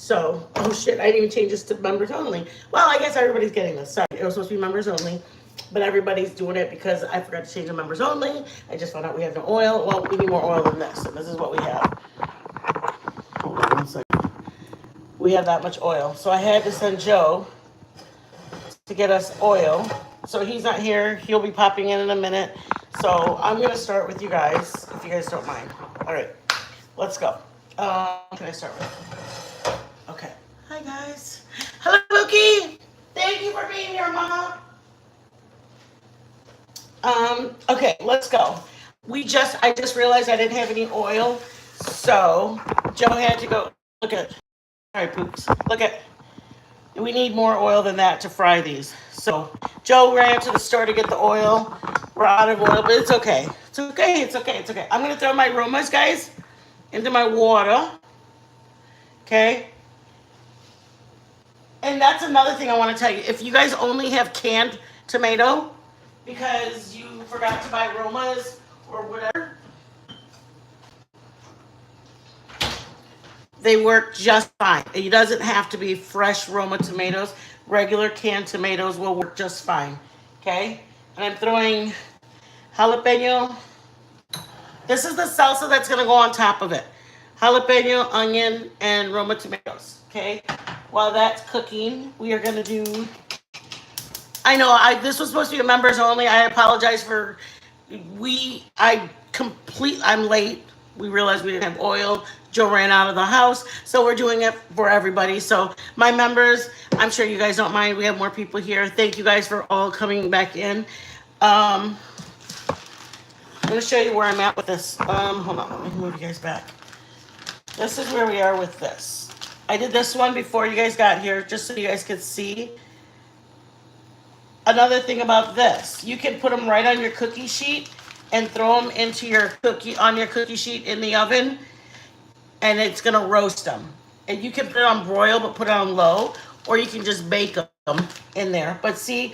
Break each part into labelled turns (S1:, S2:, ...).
S1: So, oh shit, I didn't even change this to members only. Well, I guess everybody's getting this. Sorry, it was supposed to be members only, but everybody's doing it because I forgot to change the members only. I just found out we have no oil. Well, we need more oil than this, and this is what we have. Hold on one second. We have that much oil. So I had to send Joe to get us oil. So he's not here. He'll be popping in a minute. So I'm going to start with you guys, if you guys don't mind. All right, let's go. Can I start with? Okay. Hi, guys. Hello, Pookie. Thank you for being here, Mama. Okay, let's go. I just realized I didn't have any oil. So Joe had to go. Look at, all right, Pooks. Look at, we need more oil than that to fry these. So Joe ran to the store to get the oil. We're out of oil, but it's okay. It's okay. It's okay. It's okay. I'm going to throw my aromas, guys, into my water. Okay. And that's another thing I want to tell you. If you guys only have canned tomato because you forgot to buy aromas or whatever, they work just fine. It doesn't have to be fresh Roma tomatoes. Regular canned tomatoes will work just fine. Okay? And I'm throwing jalapeno. This is the salsa that's going to go on top of it. Jalapeno, onion, and Roma tomatoes. Okay? While that's cooking, we are going to do... I know, this was supposed to be a members only. I apologize for... I'm late. We realized we didn't have oil. Joe ran out of the house, so we're doing it for everybody. So my members, I'm sure you guys don't mind. We have more people here. Thank you guys for all coming back in. I'm going to show you where I'm at with this. Hold on, let me move you guys back. This is where we are with this. I did this one before you guys got here, just so you guys could see. Another thing about this, you can put them right on your cookie sheet and throw them into your cookie sheet in the oven, and it's gonna roast them. And you can put it on broil, but put it on low, or you can just bake them in there. But see,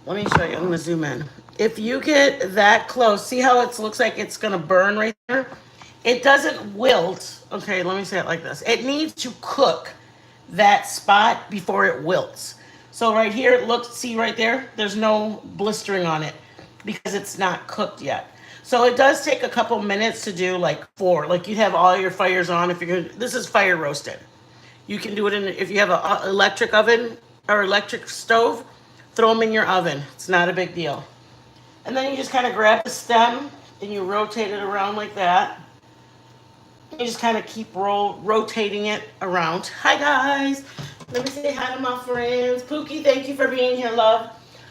S1: let me show you. I'm gonna zoom in. If you get that close, see how it looks like it's gonna burn right there? It doesn't wilt. Okay, let me say it like this. It needs to cook that spot before it wilts. So right here, look, see right there? There's no blistering on it because it's not cooked yet. So it does take a couple minutes to do, like 4. Like you have all your fires on. If you're gonna, this is fire roasted. You can do it if you have an electric oven or electric stove, throw them in your oven. It's not a big deal. And then you just kind of grab the stem and you rotate it around like that. You just kind of keep rotating it around. Hi guys. Let me say hi to my friends. Pookie, thank you for being here, love.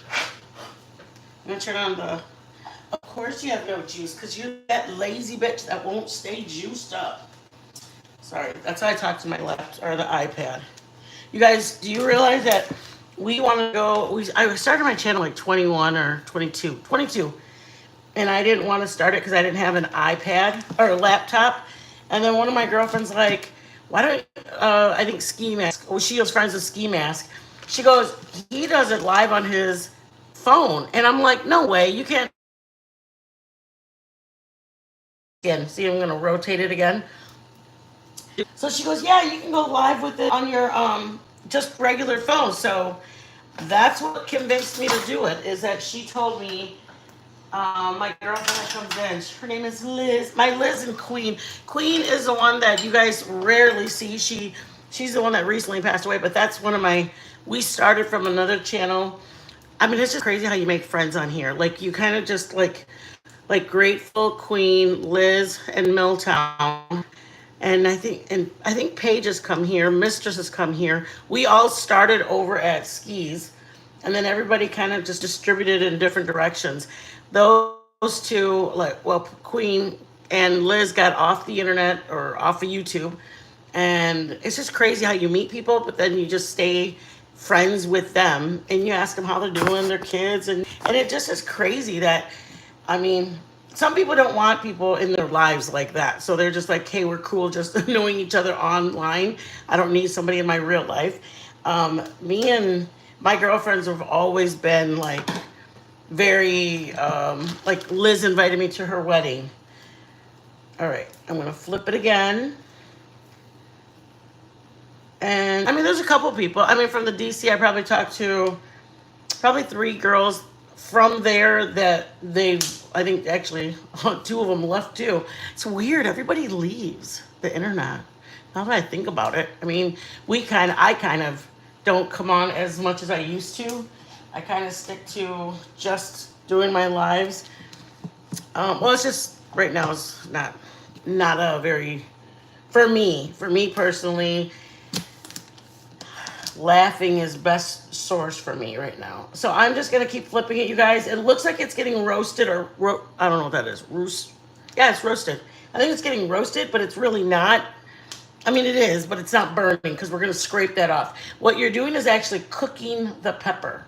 S1: I'm gonna turn on the... Of course you have no juice, because you're that lazy bitch that won't stay juiced up. Sorry, that's how I talk to my laptop, or the iPad. You guys, do you realize that we want to go... I started my channel like 21 or 22. 22. And I didn't want to start it because I didn't have an iPad or a laptop. And then one of my girlfriends like, why don't... I think Ski Mask. Well, she was friends with Ski Mask. She goes, he does it live on his phone. And I'm like, no way, you can't. Again, see, I'm gonna rotate it again. So she goes, yeah, you can go live with it on your just regular phone. So that's what convinced me to do it, is that she told me, my girlfriend that comes in, her name is Liz, my Liz and Queen. Queen is the one that you guys rarely see. She's the one that recently passed away, but that's one of my, we started from another channel. I mean, it's just crazy how you make friends on here. Like you kind of just like Grateful, Queen, Liz, and Milltown. And I think Paige has come here, Mistress has come here. We all started over at Skis, and then everybody kind of just distributed in different directions. Those two, Queen and Liz got off the internet or off of YouTube. And it's just crazy how you meet people, but then you just stay friends with them and you ask them how they're doing, their kids. And it just is crazy that, I mean, some people don't want people in their lives like that. So they're just like, hey, we're cool just knowing each other online. I don't need somebody in my real life. Me and my girlfriends have always been like very, like Liz invited me to her wedding. All right, I'm going to flip it again. And I mean, there's a couple people. I mean, from the DC, I probably talked to probably 3 girls from there that I think actually 2 of them left too. It's weird. Everybody leaves the internet. Now that I think about it, I mean, I kind of don't come on as much as I used to. I kind of stick to just doing my lives. Well, it's just right now it's not a very, for me personally, laughing is best source for me right now. So I'm just gonna keep flipping it, you guys. It looks like it's getting roasted or I don't know what that is. Yeah, it's roasted. I think it's getting roasted, but it's really not. I mean, it is, but it's not burning because we're gonna scrape that off. What you're doing is actually cooking the pepper.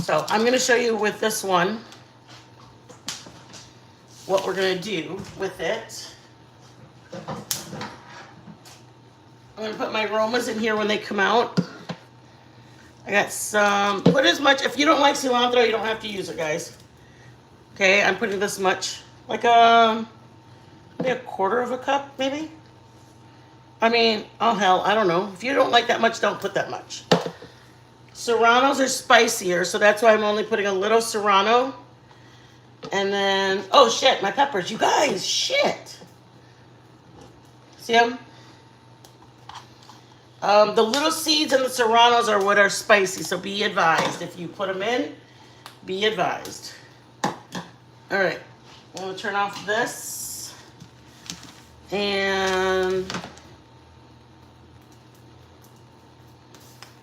S1: So I'm gonna show you with this one what we're gonna do with it. I'm gonna put my aromas in here when they come out. I got some, put as much, if you don't like cilantro, you don't have to use it, guys. Okay, I'm putting this much, like maybe a quarter of a cup, maybe? I mean, oh hell, I don't know. If you don't like that much, don't put that much. Serranos are spicier, so that's why I'm only putting a little serrano. And then, oh shit, my peppers, you guys, shit. See them? The little seeds and the serranos are what are spicy, so be advised. If you put them in, be advised. All right, I'm gonna turn off this. And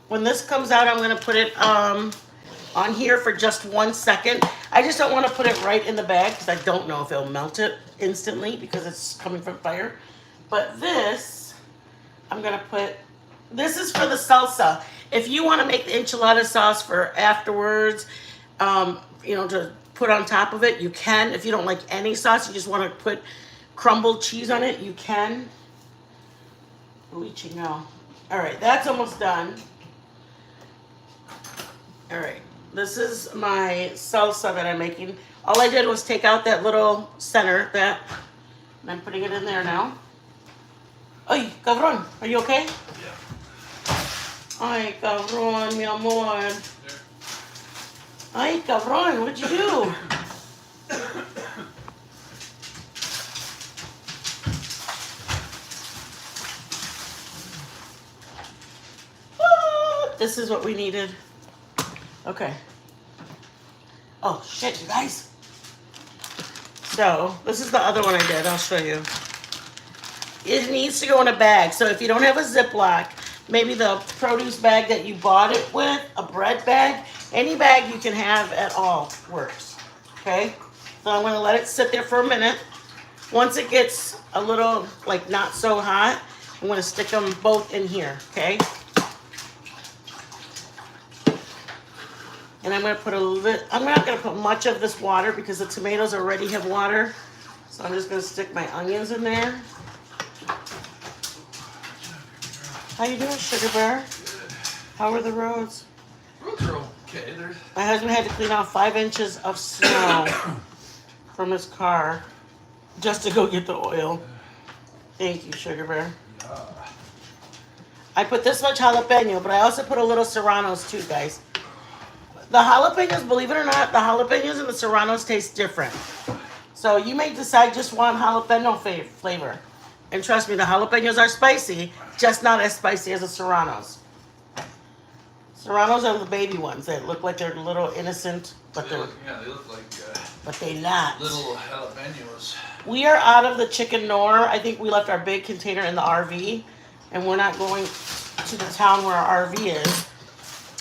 S1: when this comes out, I'm gonna put it on here for just 1 second. I just don't want to put it right in the bag because I don't know if it'll melt it instantly because it's coming from fire. But this, I'm gonna put, this is for the salsa. If you want to make the enchilada sauce for afterwards, you know, to put on top of it, you can. If you don't like any sauce, you just want to put crumbled cheese on it, you can. Leaching now. All right, that's almost done. All right, this is my salsa that I'm making. All I did was take out that little center, and I'm putting it in there now. Ay, cabrón, are you okay?
S2: Yeah.
S1: Ay, cabrón, mi amor. Ay, cabrón, what'd you do? This is what we needed. Okay. Oh, shit, you guys. So, this is the other one I did. I'll show you. It needs to go in a bag. So, if you don't have a Ziploc, maybe the produce bag that you bought it with, a bread bag, any bag you can have at all works. Okay? So, I'm going to let it sit there for a minute. Once it gets a little, like, not so hot, I'm going to stick them both in here. Okay? And I'm going to put a little bit, I'm not going to put much of this water because the tomatoes already have water. So I'm just going to stick my onions in there. How you doing, Sugar Bear?
S2: Good.
S1: How are the roads?
S2: Roads are okay.
S1: My husband had to clean off 5 inches of snow from his car just to go get the oil. Thank you, Sugar Bear.
S2: Yeah.
S1: I put this much jalapeno, but I also put a little serranos too, guys. The jalapenos, believe it or not, the jalapenos and the serranos taste different. So you may decide just one jalapeno flavor. And trust me, the jalapenos are spicy, just not as spicy as the serranos. Serranos are the baby ones that look like they're little innocent, but
S2: they look like
S1: but they're not.
S2: little jalapenos.
S1: We are out of the chicken nor. I think we left our big container in the RV, and we're not going to the town where our RV is.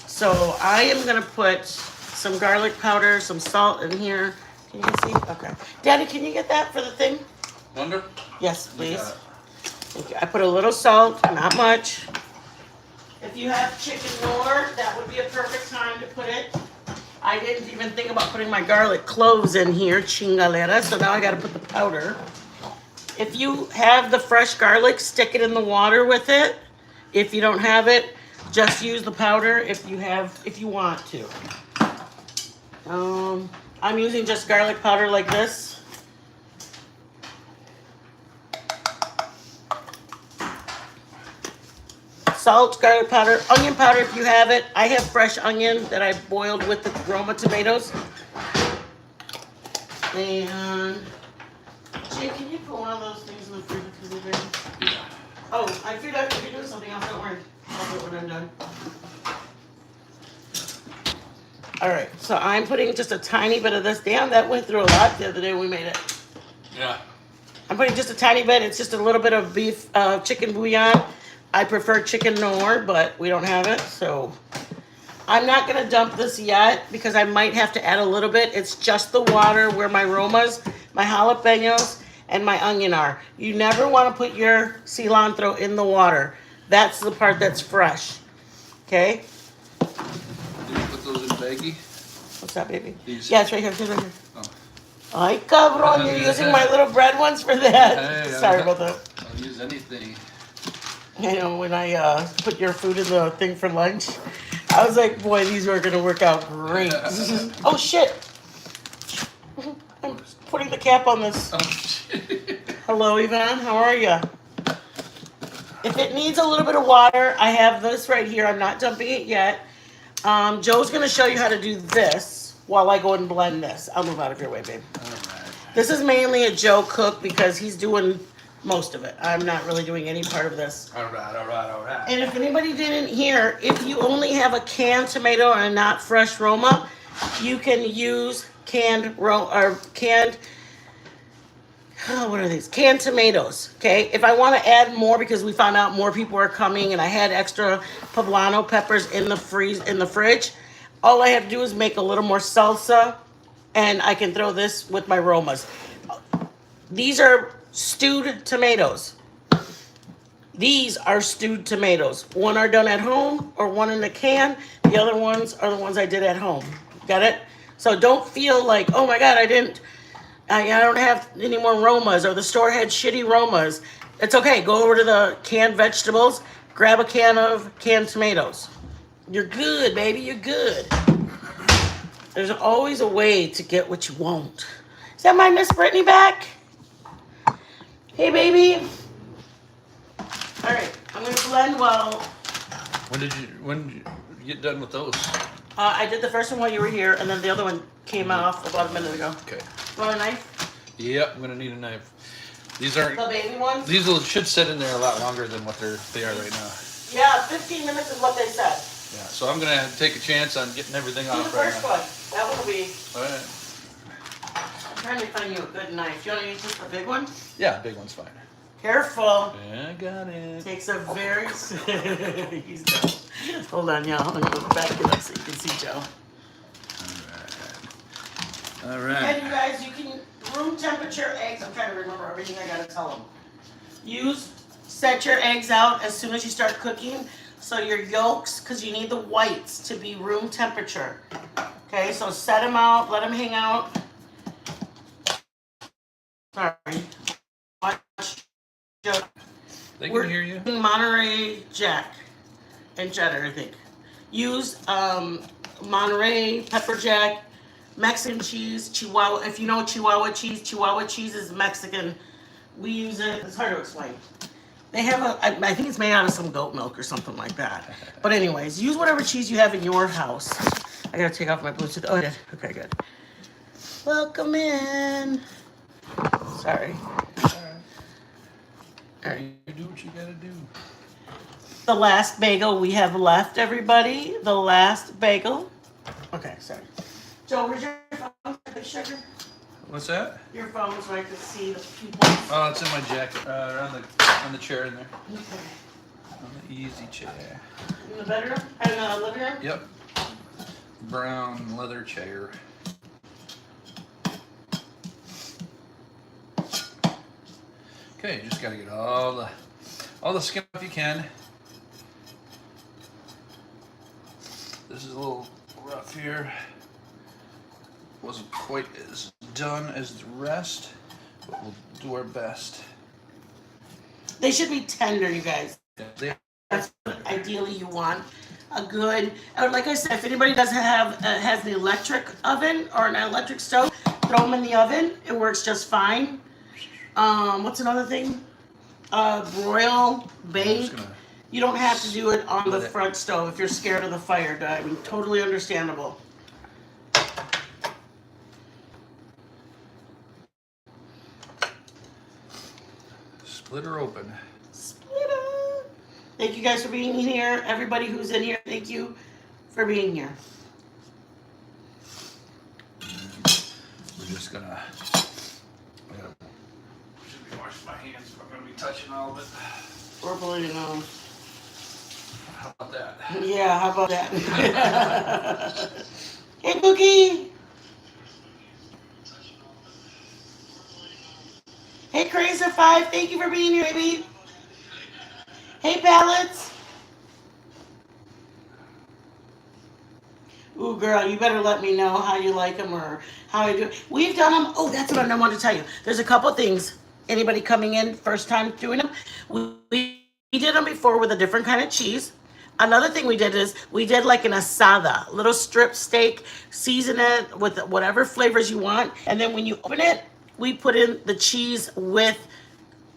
S1: So I am going to put some garlic powder, some salt in here. Can you see? Okay. Daddy, can you get that for the thing?
S2: Wonder?
S1: Yes, please. Thank you. I put a little salt, not much. If you have chicken nor, that would be a perfect time to put it. I didn't even think about putting my garlic cloves in here, chingalera, so now I got to put the powder. If you have the fresh garlic, stick it in the water with it. If you don't have it, just use the powder if you want to. I'm using just garlic powder like this. Salt, garlic powder, onion powder if you have it. I have fresh onion that I boiled with the Roma tomatoes. And Jay, can you put one of those things in the fridge because they're ready?
S2: Yeah.
S1: Oh, I figured out if you're doing something else. Don't worry. I'll do it when I'm done. All right, so I'm putting just a tiny bit of this. Damn, that went through a lot the other day when we made it.
S2: Yeah.
S1: I'm putting just a tiny bit. It's just a little bit of beef, chicken bouillon. I prefer chicken noir, but we don't have it, so I'm not gonna dump this yet because I might have to add a little bit. It's just the water where my Romas, my jalapenos, and my onion are. You never want to put your cilantro in the water. That's the part that's fresh. Okay?
S2: Did you put those in a baggie?
S1: What's that, baby?
S2: These.
S1: Yeah, it's right here. It's right here.
S2: Oh.
S1: Ay, cabron, you're using my little bread ones for that.
S2: Hey,
S1: Sorry about that.
S2: I'll use anything.
S1: You know, when I put your food in the thing for lunch, I was like, boy, these are going to work out great. Oh, shit. I'm putting the cap on this.
S2: Oh, shit.
S1: Hello, Yvonne. How are you? If it needs a little bit of water, I have this right here. I'm not dumping it yet. Joe's going to show you how to do this while I go and blend this. I'll move out of your way, babe.
S2: All right.
S1: This is mainly a Joe cook because he's doing most of it. I'm not really doing any part of this.
S2: All right.
S1: And if anybody didn't hear, if you only have a canned tomato and not fresh Roma, you can use canned what are these? Canned tomatoes. Okay. If I want to add more because we found out more people are coming and I had extra poblano peppers in the fridge, all I have to do is make a little more salsa, and I can throw this with my Romas. These are stewed tomatoes. These are stewed tomatoes. One are done at home or one in a can. The other ones are the ones I did at home. Got it? So don't feel like, oh my God, I don't have any more Romas, or the store had shitty Romas. It's okay. Go over to the canned vegetables, grab a can of canned tomatoes. You're good, baby. You're good. There's always a way to get what you want. Is that my Miss Brittany back? Hey, baby. All right, I'm gonna blend well.
S2: When did you get done with those?
S1: I did the first one while you were here, and then the other one came off about a minute ago.
S2: Okay.
S1: Want a knife?
S2: Yep, I'm gonna need a knife. These aren't.
S1: The baby ones?
S2: These should sit in there a lot longer than what they are right now.
S1: Yeah, 15 minutes is what they said.
S2: Yeah, so I'm gonna take a chance on getting everything
S1: Do
S2: off
S1: the
S2: right
S1: first
S2: now.
S1: one. That one will be.
S2: All right.
S1: I'm trying to find you a good knife. You want to use just the big one?
S2: Yeah, big one's fine.
S1: Careful.
S2: Yeah, I got it.
S1: Takes a very. He's done. Hold on, y'all. I'm gonna go back to that so you can see Joe.
S2: All
S1: And
S2: right.
S1: you guys, you can room temperature eggs. I'm trying to remember everything I gotta tell them. Set your eggs out as soon as you start cooking. So your yolks, because you need the whites to be room temperature. Okay, so set them out, let them hang out. Sorry. Watch Joe.
S2: They can hear you.
S1: Monterey Jack and cheddar, I think. Use Monterey pepper jack, Mexican cheese, Chihuahua. If you know Chihuahua cheese is Mexican. We use it. It's hard to explain. They have I think it's made out of some goat milk or something like that. But anyways, use whatever cheese you have in your house. I gotta take off my Bluetooth. Oh, I did. Okay, good. Welcome in. Sorry. All right.
S2: You do what you gotta do.
S1: The last bagel we have left, everybody. The last bagel. Okay, sorry. Joe, where's your phone? Sugar?
S2: What's that?
S1: Your phone so I can see the people.
S2: Oh, it's in my jacket, on the chair in there.
S1: Okay.
S2: On the easy chair.
S1: In the bedroom? In the living room?
S2: Yep. Brown leather chair. Okay, you just gotta get all the skin off you can. This is a little rough here. Wasn't quite as done as the rest, but we'll do our best.
S1: They should be tender, you guys.
S2: They
S1: That's what ideally you want. A good, like I said, if anybody doesn't have has the electric oven or an electric stove, throw them in the oven. It works just fine. What's another thing? Broil, bake, You don't have to do it on the
S2: Let it-
S1: front stove if you're scared of the fire. I mean, totally understandable.
S2: Split her open.
S1: Split. Thank you guys for being here. Everybody who's in here, thank you for being here.
S2: We're just gonna. Should be washing my hands. I'm gonna be touching all of it.
S1: Or blowing it on.
S2: How about that?
S1: Yeah, how about that? Hey, Cookie. Hey, Crazy5, thank you for being here, baby. Hey, Pallets. Ooh, girl, you better let me know how you like them or how I do. We've done them. Oh, that's what I wanted to tell you. There's a couple things. Anybody coming in first time doing them? We did them before with a different kind of cheese. Another thing we did is we did like an asada, little strip steak, season it with whatever flavors you want. And then when you open it, we put in the cheese with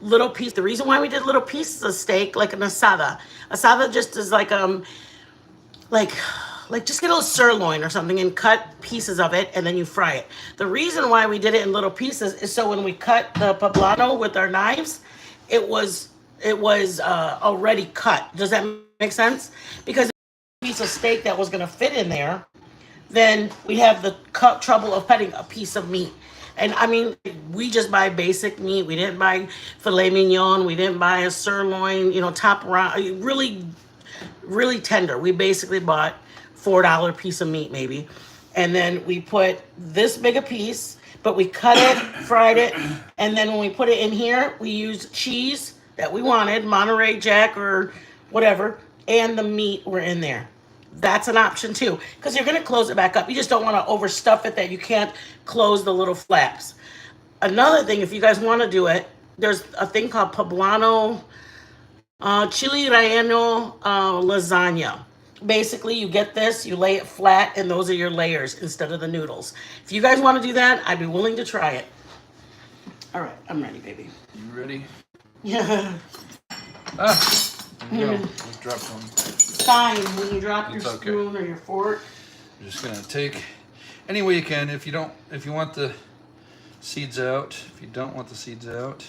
S1: little piece. The reason why we did little pieces of steak, like an asada. Asada just is like just get a little sirloin or something and cut pieces of it and then you fry it. The reason why we did it in little pieces is so when we cut the poblano with our knives, it was already cut. Does that make sense? Because a piece of steak that was going to fit in there, then we have the trouble of cutting a piece of meat. And I mean, we just buy basic meat. We didn't buy filet mignon. We didn't buy a sirloin, top round, really tender. We basically bought $4 piece of meat maybe. And then we put this big a piece, but we cut it, fried it. And then when we put it in here, we used cheese that we wanted, Monterey Jack or whatever. And the meat were in there. That's an option too, because you're going to close it back up. You just don't want to overstuff it that you can't close the little flaps. Another thing, if you guys want to do it, there's a thing called Poblano Chilè Relleno lasagna. Basically, you get this, you lay it flat, and those are your layers instead of the noodles. If you guys want to do that, I'd be willing to try it. All right, I'm ready, baby.
S2: You ready?
S1: Yeah.
S2: There you go. Let's drop some.
S1: Fine when you drop your
S2: It's okay.
S1: spoon or your fork.
S2: You're just gonna take any way you can. If you want the seeds out, if you don't want the seeds out,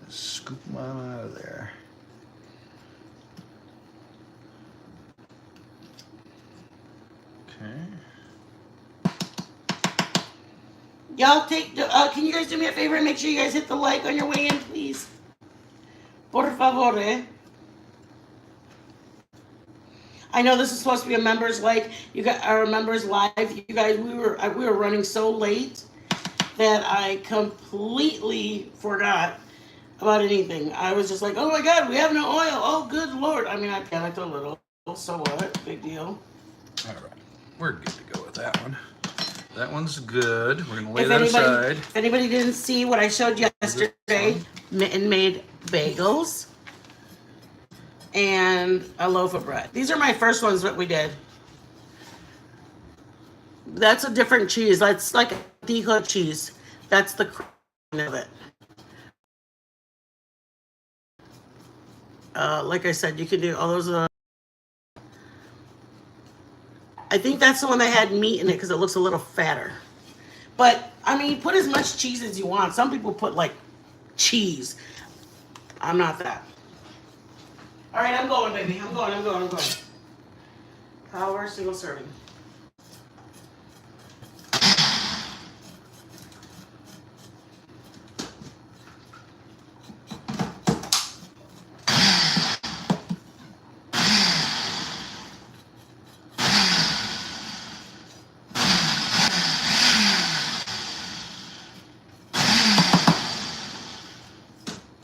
S2: scoop them out of there. Okay.
S1: Y'all can you guys do me a favor and make sure you guys hit the like on your way in, please? Por favor, eh? I know this is supposed to be a members like you got our members live. You guys, we were running so late that I completely forgot about anything. I was just like, oh my God, we have no oil. Oh, good Lord. I mean, I panicked a little. So what? Big deal.
S2: All right. We're good to go with that one. That one's good. We're going to lay that aside.
S1: If anybody didn't see what I showed you yesterday, Mitten made bagels and a loaf of bread. These are my first ones that we did. That's a different cheese. That's like a tijo cheese. That's the cream of it. Like I said, you can do all those. I think that's the one that had meat in it because it looks a little fatter. But, I mean, put as much cheese as you want. Some people put, like, cheese. I'm not that. All right, I'm going, baby. I'm going. Power, single serving.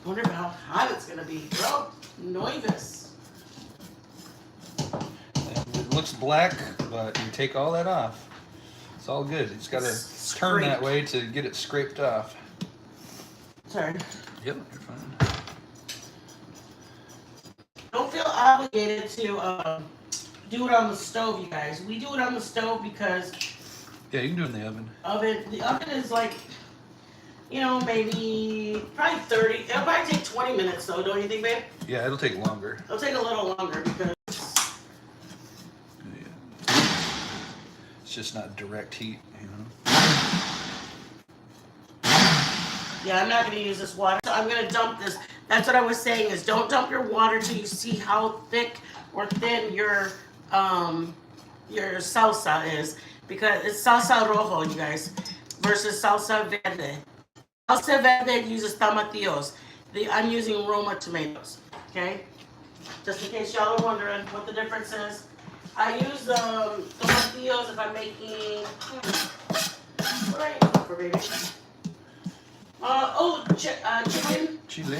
S1: Wonder about how hot it's gonna be, bro. Nervous.
S2: It looks black, but you take all that off. It's all good. It's got to turn that way to get it scraped off.
S1: Sorry.
S2: Yep, you're fine.
S1: Don't feel obligated to do it on the stove, you guys. We do it on the stove because
S2: Yeah, you can do it in the oven.
S1: the oven is like You know, maybe probably 30. It'll probably take 20 minutes though, don't you think, babe?
S2: Yeah, it'll take longer.
S1: It'll take a little longer because
S2: It's just not direct heat, you know.
S1: yeah, I'm not going to use this water. So I'm going to dump this. That's what I was saying is don't dump your water till you see how thick or thin your salsa is, because it's salsa rojo, you guys, versus salsa verde. Salsa verde uses tomatillos. I'm using Roma tomatoes. Okay, just in case y'all are wondering what the difference is. I use tomatillos if I'm making. What are you using for, baby? Chicken.
S2: Chile.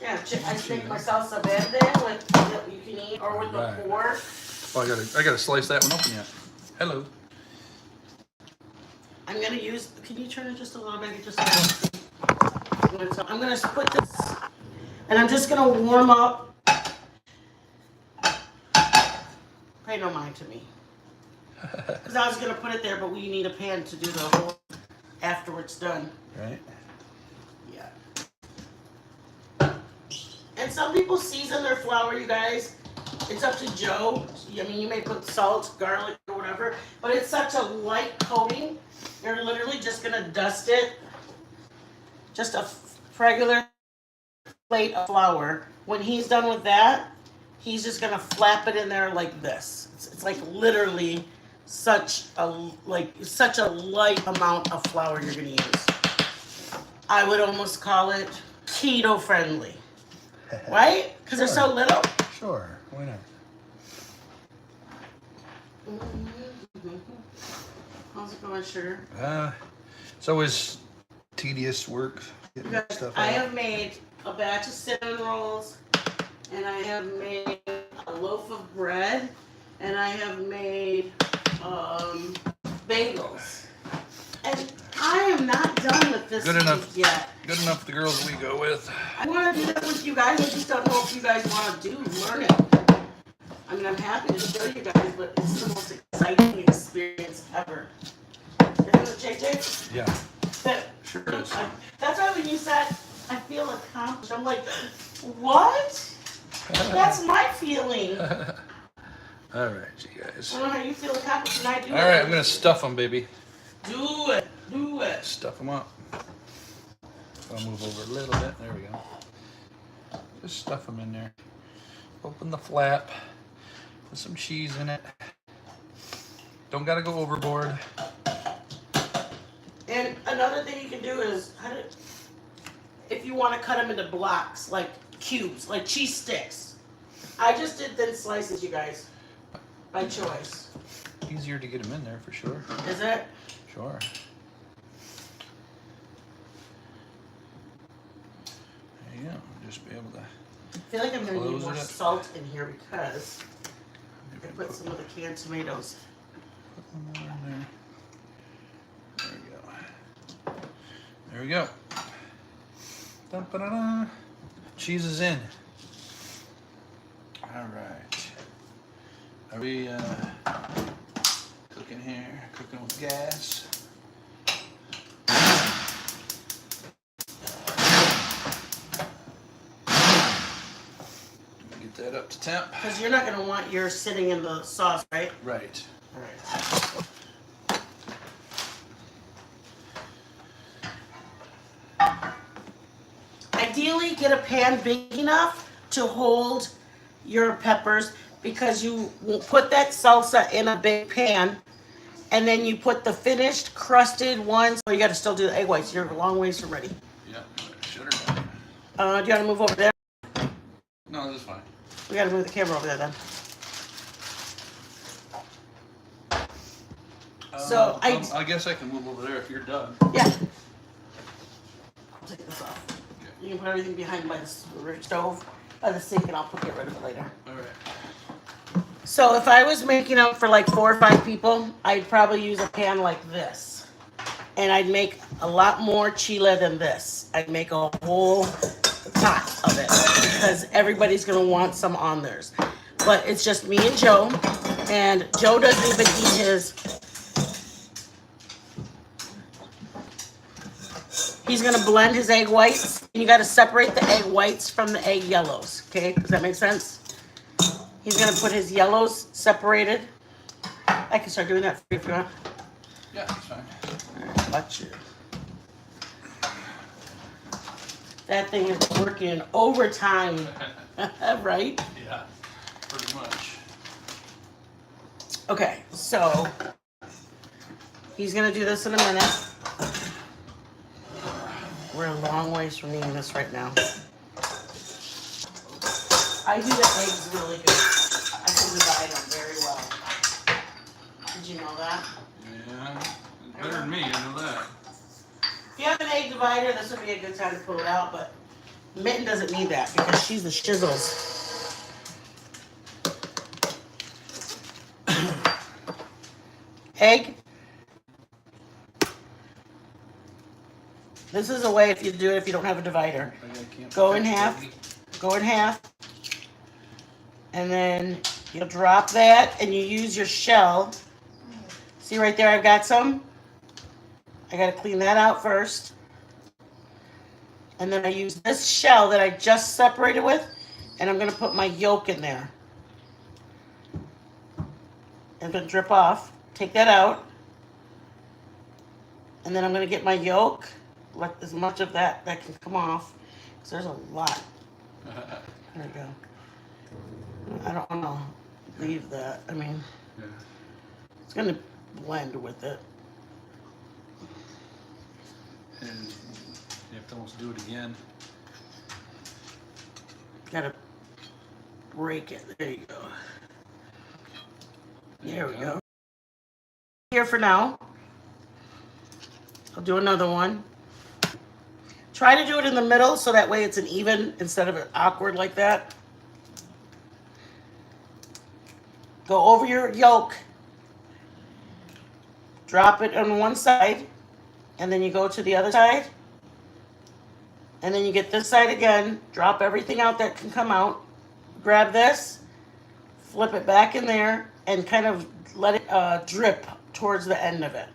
S1: Yeah, I make my salsa verde with that you can eat, or with the pork.
S2: Oh, I gotta slice that one open yet. Hello.
S1: I'm gonna use. Can you turn it just a little bit? Just. I'm gonna put this, and I'm just gonna warm up. Pay no mind to me. Because I was gonna put it there, but we need a pan to do the whole after it's done.
S2: Right.
S1: Yeah. And some people season their flour, you guys. It's up to Joe. I mean, you may put salt, garlic, or whatever, but it's such a light coating. You're literally just gonna dust it. Just a regular plate of flour. When he's done with that, he's just gonna flap it in there like this. It's like literally such a light amount of flour you're gonna use. I would almost call it keto friendly, right? Because they're so little.
S2: Sure, why not?
S1: How's it going, sugar?
S2: It's always tedious work getting
S1: Good.
S2: stuff
S1: I
S2: out.
S1: have made a batch of cinnamon rolls, and I have made a loaf of bread, and I have made bagels. And I am not done with this
S2: Good enough.
S1: yet.
S2: Good enough for the girls we go with.
S1: I want to do that with you guys. I just don't know if you guys want to learn it. I mean, I'm happy to show you guys, but it's the most exciting experience ever. Isn't it, JJ?
S2: Yeah, sure is.
S1: That's why when you said, I feel accomplished, I'm like, what? That's my feeling.
S2: All right, you guys.
S1: I don't know how you feel accomplished, and I do.
S2: All right, I'm gonna stuff them, baby.
S1: Do it. Do it.
S2: Stuff them up. I'll move over a little bit. There we go. Just stuff them in there. Open the flap. Put some cheese in it. Don't gotta go overboard.
S1: And another thing you can do is, if you want to cut them into blocks, like cubes, like cheese sticks. I just did thin slices, you guys, by choice.
S2: Easier to get them in there for sure.
S1: Is it?
S2: Sure. There you go. Just be able to.
S1: I feel like I'm going to need
S2: Close
S1: more
S2: it up.
S1: salt in here because I put some of the canned tomatoes.
S2: Put one more in there. There we go. There we go. Dun-ba-da-da. Cheese is in. All right. Are we cooking here? Cooking with gas. Get that up to temp.
S1: Because you're not going to want yours sitting in the sauce, right?
S2: Right.
S1: All right. Ideally, get a pan big enough to hold your peppers, because you will put that salsa in a big pan, and then you put the finished crusted ones. Oh, you got to still do the egg whites. You're a long ways from ready.
S2: Yeah. Should or not?
S1: Do you want to move over there?
S2: No, this is fine.
S1: We got to move the camera over there then. So
S2: I guess I can move over there if you're done.
S1: Yeah. I'll take this off.
S2: Okay.
S1: You can put everything behind by the stove, by the sink, and I'll get rid of it later.
S2: All right.
S1: So if I was making them for like 4 or 5 people, I'd probably use a pan like this. And I'd make a lot more chile than this. I'd make a whole pot of it because everybody's going to want some on theirs. But it's just me and Joe. And Joe doesn't even eat his. He's gonna blend his egg whites, and you gotta separate the egg whites from the egg yellows. Okay, does that make sense? He's gonna put his yellows separated. I can start doing that for you if you want.
S2: Yeah, that's fine.
S1: All right, watch it. That thing is working overtime, right?
S2: Yeah, pretty much.
S1: Okay, so he's gonna do this in a minute. We're a long ways from eating this right now. I do the eggs really good. I can divide them very well. Did you know that?
S2: Yeah, it's better than me, I know that.
S1: If you have an egg divider, this would be a good time to pull it out, but Mitten doesn't need that because she's the shizzles. Egg. This is a way if you do it if you don't have a divider. Go in half. Go in half. And then you'll drop that and you use your shell. See right there, I've got some. I gotta clean that out first. And then I use this shell that I just separated with, and I'm gonna put my yolk in there. And then drip off. Take that out. And then I'm gonna get my yolk, let as much of that can come off, because there's a lot. There we go. I don't wanna leave that. I mean, it's gonna blend with it.
S2: And you have to almost do it again.
S1: Gotta break it. There you go. There we go. Here for now. I'll do another one. Try to do it in the middle so that way it's an even instead of an awkward like that. Go over your yolk. Drop it on one side. And then you go to the other side. And then you get this side again. Drop everything out that can come out. Grab this. Flip it back in there. And kind of let it drip towards the end of it.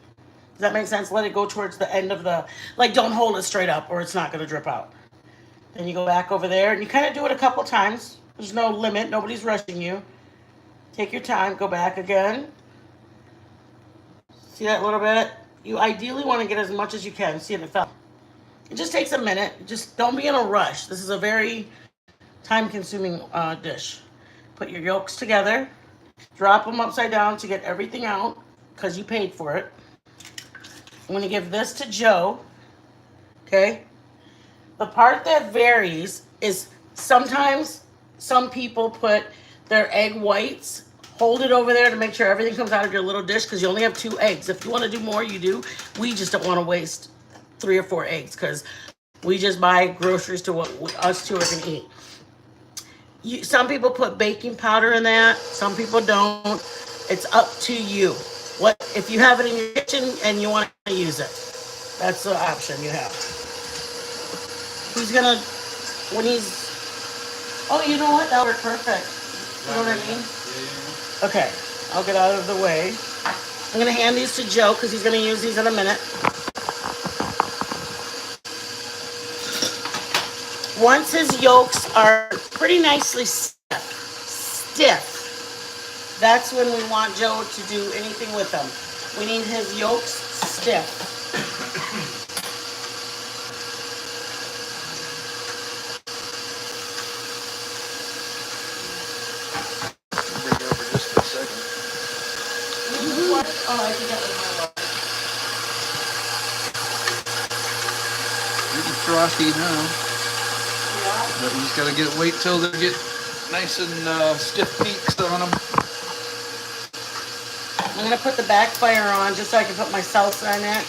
S1: Does that make sense? Let it go towards the end of the... Like, don't hold it straight up or it's not going to drip out. Then you go back over there. And you kind of do it a couple times. There's no limit. Nobody's rushing you. Take your time. Go back again. See that little bit? You ideally want to get as much as you can. See if it fell. It just takes a minute. Just don't be in a rush. This is a very time-consuming dish. Put your yolks together. Drop them upside down to get everything out because you paid for it. I'm going to give this to Joe. Okay? The part that varies is sometimes some people put their egg whites, hold it over there to make sure everything comes out of your little dish because you only have 2 eggs. If you want to do more, you do. We just don't want to waste 3 or 4 eggs because we just buy groceries to what us two are going to eat. Some people put baking powder in that. Some people don't. It's up to you. What if you have it in your kitchen and you want to use it? That's the option you have. He's gonna when he's. Oh, you know what? That worked perfect. You know what I mean?
S2: Yeah.
S1: Okay, I'll get out of the way. I'm gonna hand these to Joe because he's gonna use these in a minute. Once his yolks are pretty nicely stiff, that's when we want Joe to do anything with them. We need his yolks stiff.
S2: Bring it over just for a second.
S1: Oh, I think that was my water.
S2: Getting frosty now.
S1: Yeah.
S2: But you just gotta wait till they get nice and stiff peaks on them.
S1: I'm gonna put the backfire on just so I can put my salsa in it.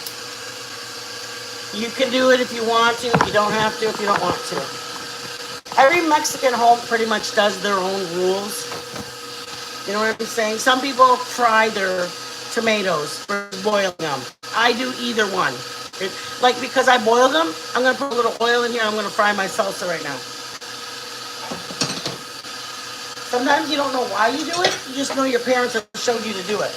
S1: You can do it if you want to. You don't have to if you don't want to. Every Mexican home pretty much does their own rules. You know what I'm saying? Some people fry their tomatoes for boiling them. I do either one. Like because I boiled them, I'm gonna put a little oil in here. I'm gonna fry my salsa right now. Sometimes you don't know why you do it. You just know your parents have showed you to do it.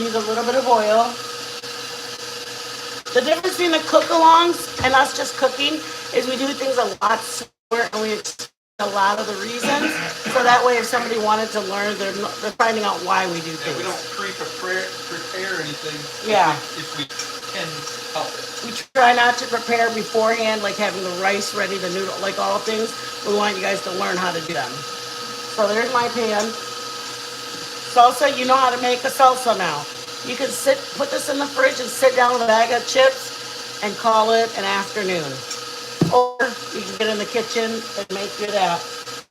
S1: to use a little bit of oil. The difference between the cook-alongs and us just cooking is we do things a lot slower and we explain a lot of the reasons. So that way if somebody wanted to learn, they're finding out why we do things.
S2: We don't prepare anything
S1: Yeah.
S2: if we can help it.
S1: We try not to prepare beforehand, like having the rice ready, the noodle, like all things. We want you guys to learn how to do them. So there's my pan. Salsa, you know how to make a salsa now. You can put this in the fridge and sit down with a bag of chips and call it an afternoon. Or you can get in the kitchen and make it that.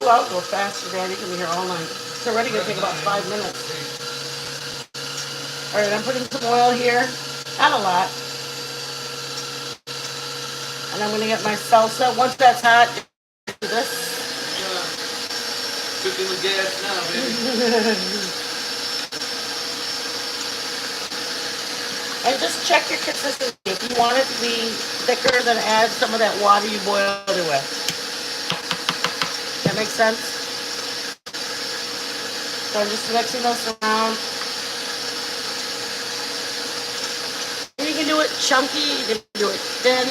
S1: Well, I'll go faster, Daddy. You can be here all night. It's already going to take about 5 minutes. All right, I'm putting some oil here. Not a lot. And I'm going to get my salsa. Once that's hot, do this.
S2: Cooking with gas now, baby.
S1: And just check your consistency. If you want it to be thicker, then add some of that water you boiled it with. That makes sense? So I'm just mixing those around. And you can do it chunky, you can do it thin.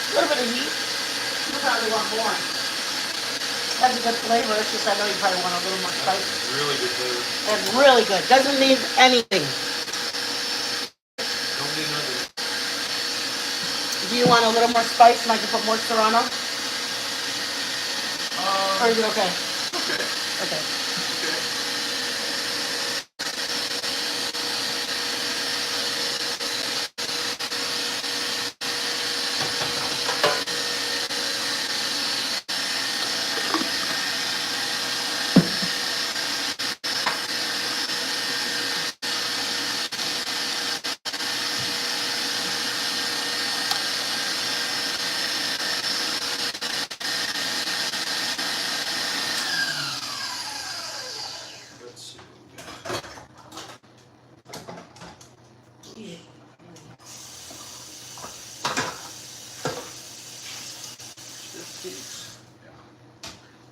S1: A little bit of heat. You probably want more. Has a good flavor. It's just I know you probably want a little more spice.
S2: Really good flavor.
S1: It's really good. Doesn't need anything.
S2: Don't need nothing.
S1: Do you want a little more spice and I can put more serrano? Or is it okay?
S2: Okay.
S1: Okay.
S2: Okay.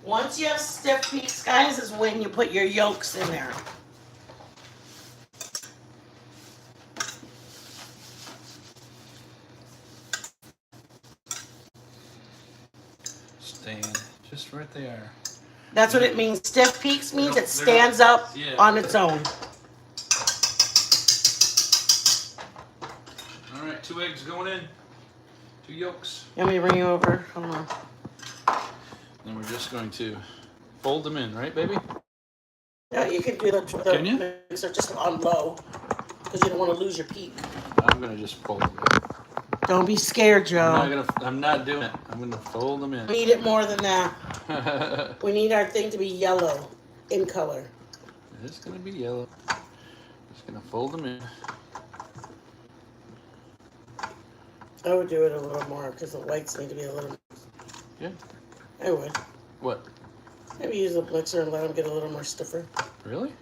S1: Once you have stiff peaks, guys, is when you put your yolks in there.
S2: Stand just right there.
S1: That's what it means. Stiff peaks means it stands up on its own.
S2: All right, 2 eggs going in. 2 yolks.
S1: Let me bring you over. Hold on.
S2: Then we're just going to fold them in, right, baby?
S1: Yeah, you can do the
S2: Can you?
S1: mixer just on low because you don't want to lose your peak.
S2: I'm gonna just fold them in.
S1: Don't be scared, Joe.
S2: I'm not doing it. I'm gonna fold them in.
S1: We need it more than that. We need our thing to be yellow in color.
S2: It's gonna be yellow. Just gonna fold them in.
S1: I would do it a little more because the whites need to be a little.
S2: Yeah.
S1: I would.
S2: What?
S1: Maybe use a mixer and let them get a little more stiffer.
S2: Really?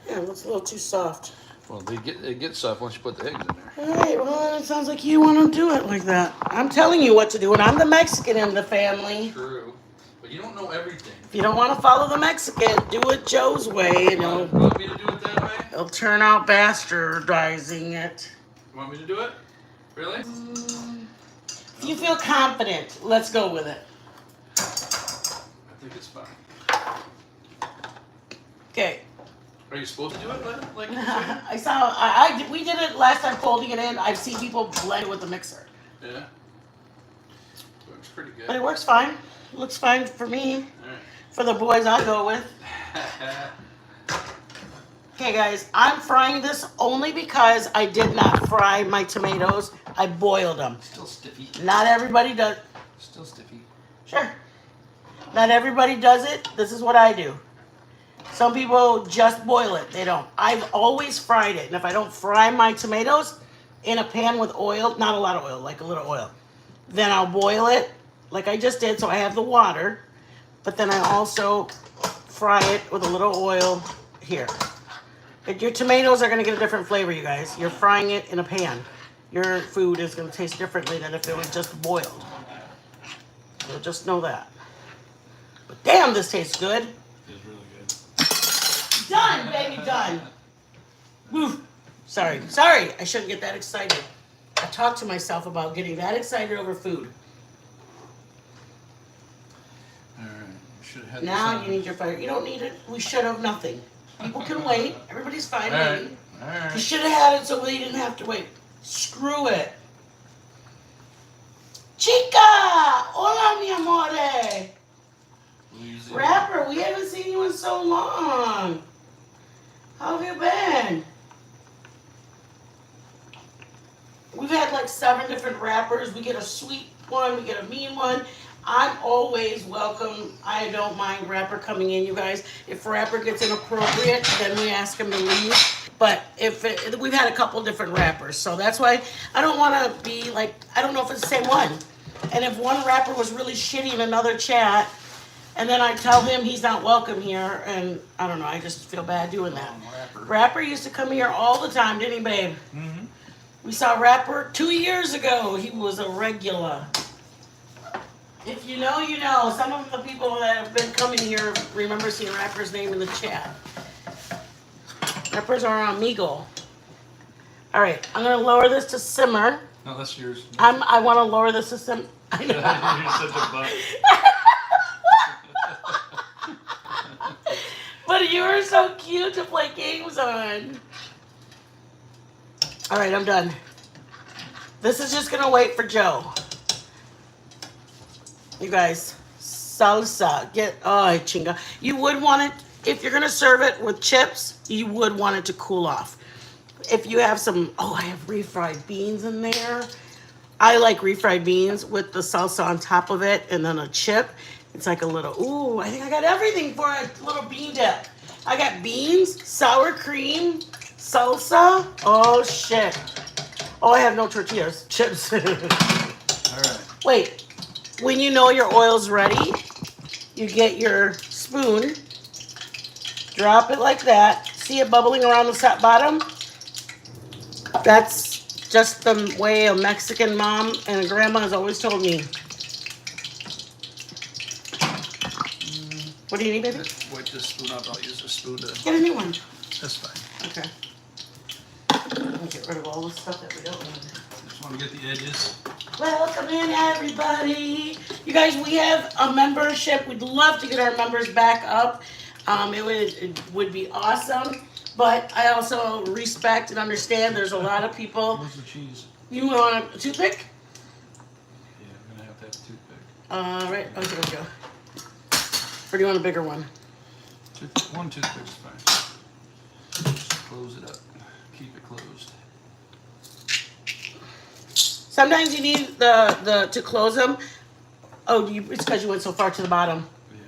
S1: Yeah, it looks a little too soft.
S2: Well, it gets soft once you put the eggs in there.
S1: All right, well, it sounds like you want to do it like that. I'm telling you what to do, and I'm the Mexican in the family.
S2: True. But you don't know everything.
S1: If you don't want to follow the Mexican, do it Joe's way, and
S2: You want me to do it that way?
S1: it'll turn out bastardizing it.
S2: You want me to do it? Really?
S1: If you feel confident, let's go with it.
S2: I think it's fine.
S1: Okay.
S2: Are you supposed to do it like you said?
S1: We did it last time folding it in. I've seen people blend it with the mixer.
S2: Yeah. Works pretty good.
S1: But it works fine. Looks fine for me.
S2: All right.
S1: For the boys I'll go with. Okay, guys, I'm frying this only because I did not fry my tomatoes. I boiled them.
S2: Still stiffy.
S1: Not everybody does.
S2: Still stiffy.
S1: Sure. Not everybody does it. This is what I do. Some people just boil it. They don't. I've always fried it. And if I don't fry my tomatoes in a pan with oil, not a lot of oil, like a little oil, then I'll boil it like I just did, so I have the water, but then I also fry it with a little oil here. Your tomatoes are gonna get a different flavor, you guys. You're frying it in a pan. Your food is gonna taste differently than if it was just boiled. So just know that. But damn, this tastes good.
S3: It's really good.
S1: Done, baby, done. Woo. Sorry, I shouldn't get that excited. I talked to myself about getting that excited over food.
S2: All right. Should have had
S1: Now
S2: this
S1: you need your fire. You don't need it. We should have nothing. People can wait. Everybody's fine
S2: All right.
S1: waiting.
S2: All
S1: You
S2: right.
S1: should have had it so we didn't have to wait. Screw it. Chica! Hola, mi amore. Rapper, we haven't seen you in so long. How have you been? We've had like 7 different rappers. We get a sweet one, we get a mean one. I'm always welcome. I don't mind rapper coming in, you guys. If rapper gets inappropriate, then we ask him to leave. But we've had a couple different rappers, so that's why I don't want to be like, I don't know if it's the same one. And if one rapper was really shitty in another chat, and then I tell him he's not welcome here, and I don't know, I just feel bad doing that. Rapper used to come here all the time, didn't he, babe?
S2: Mm-hmm.
S1: We saw Rapper 2 years ago. He was a regular. If you know, you know. Some of the people that have been coming here remember seeing Rapper's name in the chat. Rappers are amigo. All right, I'm gonna lower this to simmer.
S2: No, that's yours.
S1: I want to lower this to simmer. I know.
S3: You're such a butt.
S1: But you were so cute to play games on. All right, I'm done. This is just gonna wait for Joe. You guys, salsa. Chinga. You would want it, if you're gonna serve it with chips, you would want it to cool off. If you have some, I have refried beans in there. I like refried beans with the salsa on top of it and then a chip. It's like a little, I think I got everything for a little bean dip. I got beans, sour cream, salsa. Oh, shit. Oh, I have no tortillas. Chips.
S2: All right.
S1: Wait. When you know your oil's ready, you get your spoon, drop it like that. See it bubbling around the bottom? That's just the way a Mexican mom and a grandma has always told me. What do you need, baby?
S2: Wipe this spoon up. I'll use this spoon to.
S1: Get a new one.
S2: That's fine.
S1: Okay. I'll get rid of all the stuff that we don't need.
S2: Just want to get the edges.
S1: Welcome in, everybody. You guys, we have a membership. We'd love to get our members back up. It would be awesome. But I also respect and understand there's a lot of people.
S2: Where's the cheese?
S1: You want a toothpick?
S2: Yeah, I'm gonna have to have a toothpick.
S1: All right. Oh, here we go. Or do you want a bigger one?
S2: One toothpick's fine. Just close it up. Keep it closed.
S1: Sometimes you need the to close them. Oh, it's because you went so far to the bottom.
S2: Yeah.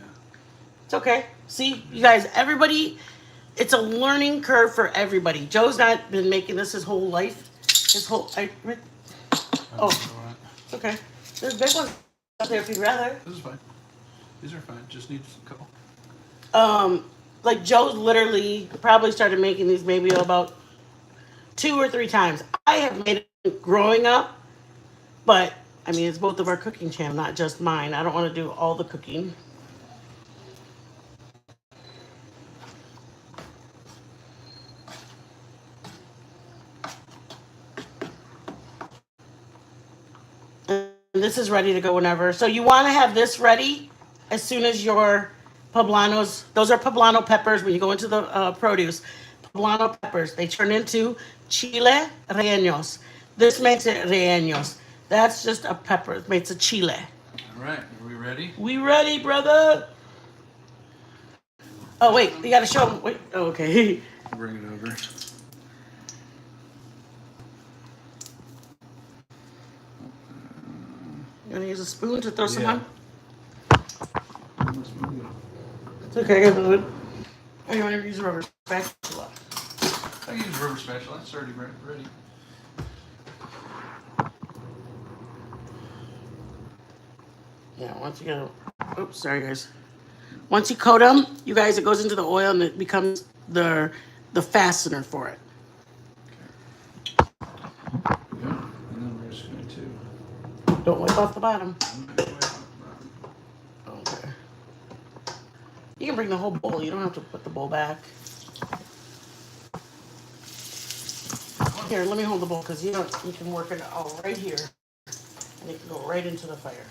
S1: It's okay. See, you guys, everybody, it's a learning curve for everybody. Joe's not been making this his whole life. It's okay. There's big ones out there if you'd rather.
S2: This is fine. These are fine. Just need a couple.
S1: Like Joe's literally probably started making these maybe about 2 or 3 times. I have made it growing up, but I mean, it's both of our cooking channel, not just mine. I don't want to do all the cooking. And this is ready to go whenever. So you want to have this ready as soon as your poblanos, those are poblano peppers when you go into the produce. Poblano peppers, they turn into chile rellenos. This makes it rellenos. That's just a pepper. It makes a chile.
S2: All right. Are we ready?
S1: We ready, brother? Oh, wait. You got to show them. Wait. Oh, okay.
S2: Bring it over.
S1: You want to use a spoon to throw some
S2: Yeah.
S1: on? It's okay. I got the. Oh, you want to use a rubber spatula?
S2: I can use rubber spatula. It's already ready.
S1: Yeah, once you get, oops, sorry guys. Once you coat them, you guys, it goes into the oil and it becomes the fastener for it.
S2: Good. And then we're just going to.
S1: Don't wipe off the bottom.
S2: I'm not gonna wipe off that.
S1: Okay. You can bring the whole bowl. You don't have to put the bowl back. Here, let me hold the bowl because you can work it all right here, and it can go right into the fire.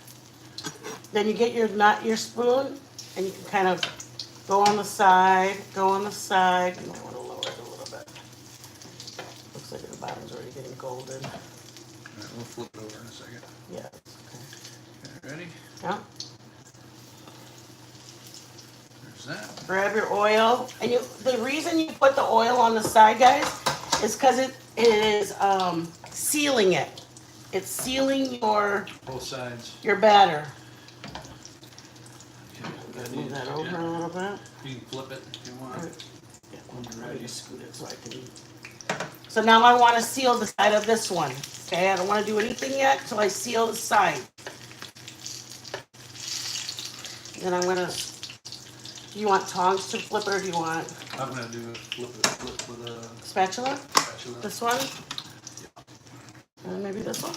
S1: Then you get your spoon, and you can kind of go on the side, go on the side. You might want to lower it a little bit. Looks like the bottom's already getting golden.
S2: All right, we'll flip it over in a second.
S1: Yeah. Okay.
S2: Okay, ready?
S1: Yeah.
S2: There's that.
S1: Grab your oil, and the reason you put the oil on the side, guys, is because it is sealing it. It's sealing
S2: Both sides.
S1: your batter.
S2: Okay,
S1: Move that over a little bit.
S2: You can flip it if you want.
S1: Yeah,
S2: When you're
S1: let me
S2: ready.
S1: just scoot it so I can. So now I want to seal the side of this one. Okay, I don't want to do anything yet until I seal the side. Then I'm gonna. Do you want tongs to flip it, or do you want
S2: I'm gonna do it. Flip with a
S1: spatula?
S2: spatula.
S1: This one? And maybe this one?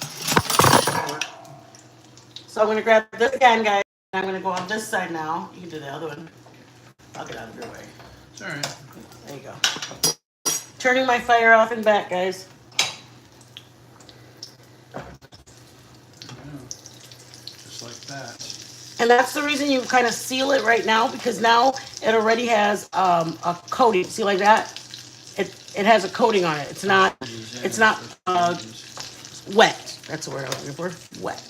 S1: So I'm gonna grab this again, guys. I'm gonna go on this side now. You can do the other one. I'll get out of your way.
S2: It's all right.
S1: There you go. Turning my fire off and back, guys.
S2: Yeah. Just like that.
S1: And that's the reason you kind of seal it right now, because now it already has a coating. See, like that? It has a coating on it. It's not wet. That's the word I was looking for. Wet.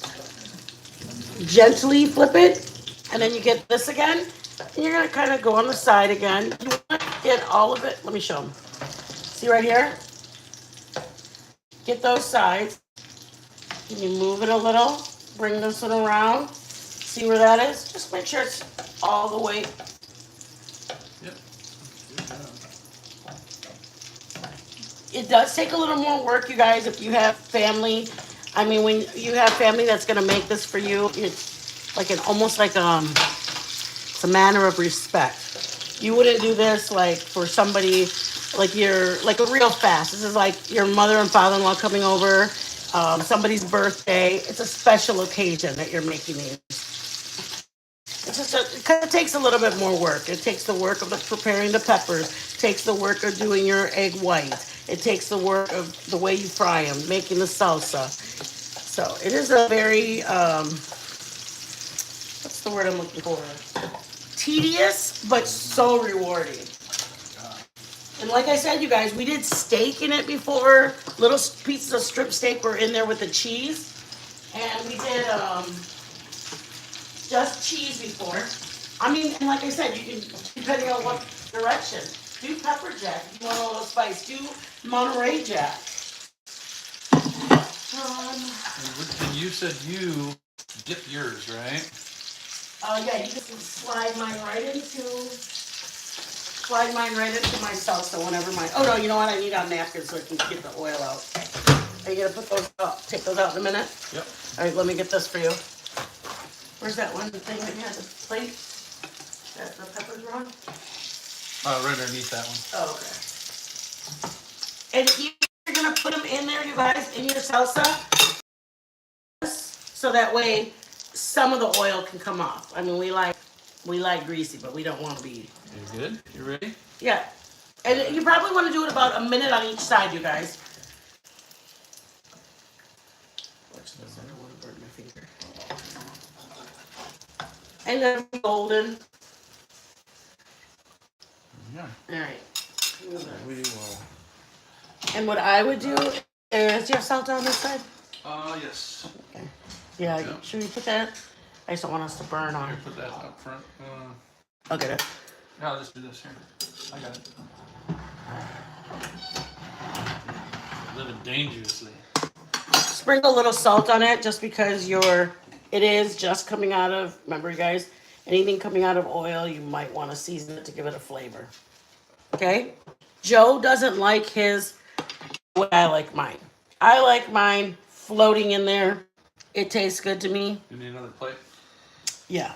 S1: Gently flip it, and then you get this again, and you're gonna kind of go on the side again. You want to get all of it. Let me show them. See right here? Get those sides. Can you move it a little? Bring this one around. See where that is? Just make sure it's all the way.
S2: Yep. Good job.
S1: It does take a little more work, you guys, if you have family. I mean, when you have family that's gonna make this for you, it's like almost like it's a manner of respect. You wouldn't do this like for somebody like a real fast. This is like your mother and father-in-law coming over, somebody's birthday. It's a special occasion that you're making these. It kind of takes a little bit more work. It takes the work of preparing the peppers. It takes the work of doing your egg white. It takes the work of the way you fry them, making the salsa. So it is a very, what's the word I'm looking for? Tedious, but so rewarding. And like I said, you guys, we did steak in it before. Little pieces of strip steak were in there with the cheese. And we did, just cheese before. I mean, and like I said, you can, depending on what direction, do pepper jack if you want a little spice. Do Monterey Jack.
S2: And you said you dip yours, right?
S1: Yeah, you can slide mine right into my salsa whenever oh no, you know what? I need a napkin so I can get the oil out. Are you gonna put those out? Take those out in a minute?
S2: Yep.
S1: All right, let me get this for you. Where's that one thing that you had, the plate that the peppers were on?
S2: Right underneath that one.
S1: Oh, okay. And you're gonna put them in there, you guys, in your salsa, so that way some of the oil can come off. I mean, we like greasy, but we don't want to be.
S2: You good? You ready?
S1: Yeah, and you probably want to do it about a minute on each side, you guys. Watch this, I don't want to burn my finger. And then golden.
S2: Yeah.
S1: All right.
S2: We will.
S1: And what I would do is, do you have salt on this side?
S2: Yes.
S1: Okay. Yeah,
S2: Yep.
S1: should we put that? I just don't want us to burn on.
S2: Here, put that up front.
S1: I'll get it.
S2: Yeah, I'll just do this here. I got it. Living dangerously.
S1: Sprinkle a little salt on it just because it is just coming out of, remember you guys, anything coming out of oil, you might want to season it to give it a flavor. Okay? Joe doesn't like his the way I like mine. I like mine floating in there. It tastes good to me.
S2: You need another plate?
S1: Yeah.